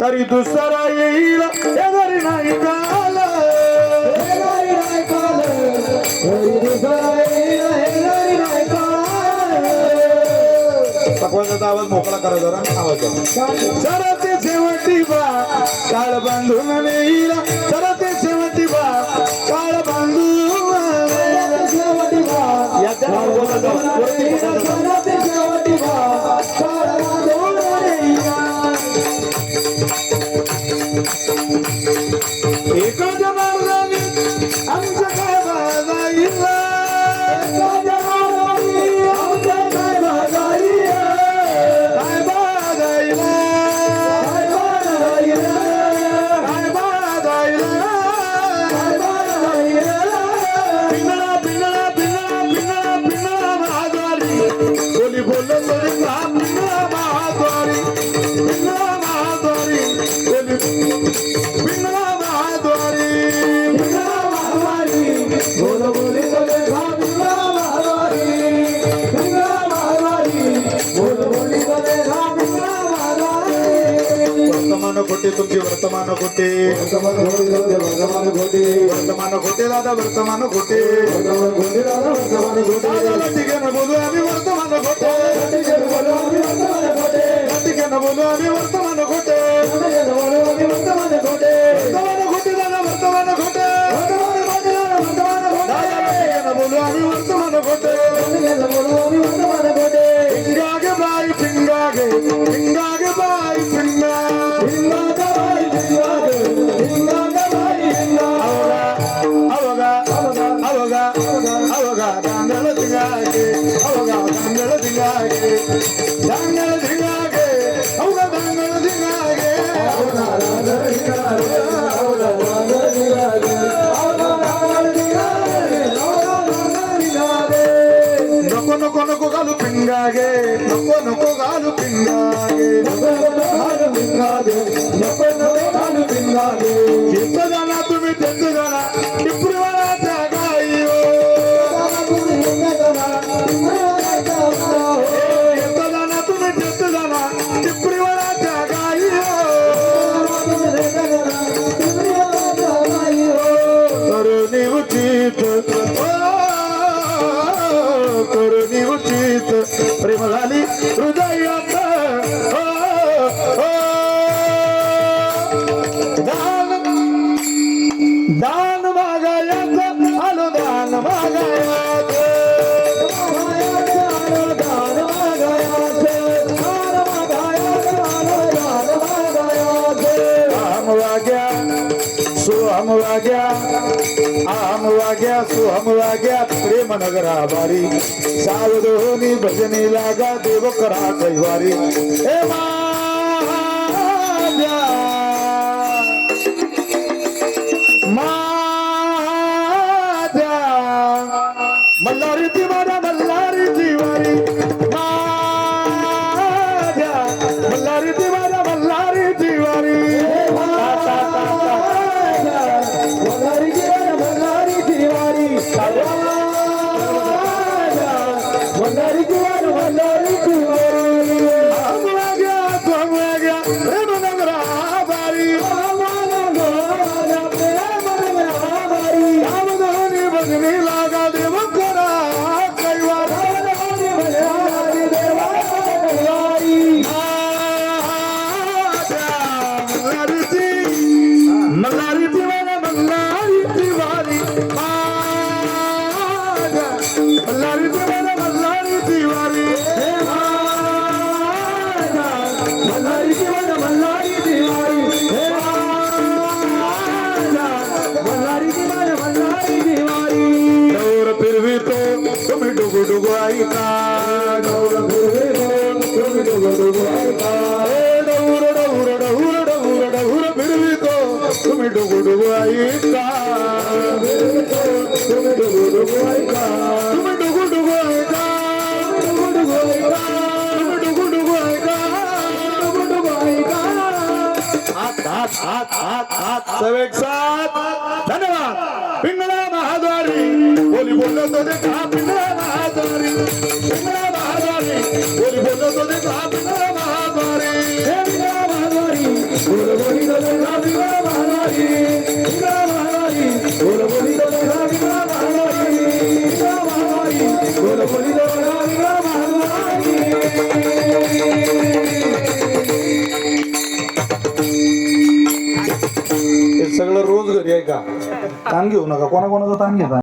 तरी दुसरा येईल हे घरी नाही काल पकवानाचा आवाज मोकळा करा जरा आवाज जरा ते शेवटी बा काळ बांधून येईल जरा ते शेवटी बा काळ बांधून शेवटी बा या शेवटी बा काळ बांधून एका जनार्दनी आमच्या काय बाजाईला खोटे तुमची वर्तमान खोटे वर्तमान खोटे दादा वर्तमान खोटे ठीक आहे ना बोलू आम्ही वर्तमान खोटे ठीक आहे ना बोलू आम्ही वर्तमान खोटे वर्तमान खोटे दादा वर्तमान खोटे बोलू आम्ही वर्तमान खोटे पिंगागे बाई पिंगागे पिंगागे बाई पिंगा नको नको नको घालू पिंगागे नको नको घालू पिंगागे नको नको घालू पिंगागे जिथं जाणार तुम्ही तिथं जाणार टिपरीवाल्याच्या गाई जिथं जाणार तुम्ही तिथं जाणार टिपरीवाल्याच्या गाई तरुणी उचित करुणी उचित प्रेम झाली हृदयात दान मागायाचं आलो दान मागायाचं आम वाग्या सोहम वाग्या प्रेम नगरा बारी सावधोनी भजनी लागा देव करा कैवारी हे माझ्या मल्हारी तिवारा मल्हारी तिवारी माझ्या मल्हारी तिवारा मल्हारी तिवारी धन्यवाद। पिंगला महाद्वारी बोली बोललो तो देखा पिंगला महाद्वारी, पिंगला महाद्वारी बोली बोललो तो देखा पिंगला महाद्वारी, पिंगला महाद्वारी बोल बोली दलगा बिगडा महाराणी बिगडा महाराणी बोल बोली दलगा बिगडा महाराणी बिगडा महाराणी बोल बोली दलगा बिगडा महाराणी हे सगळं रोज घरी आहे का ताण घेऊ नका कोणाकोणाचा ताण घेता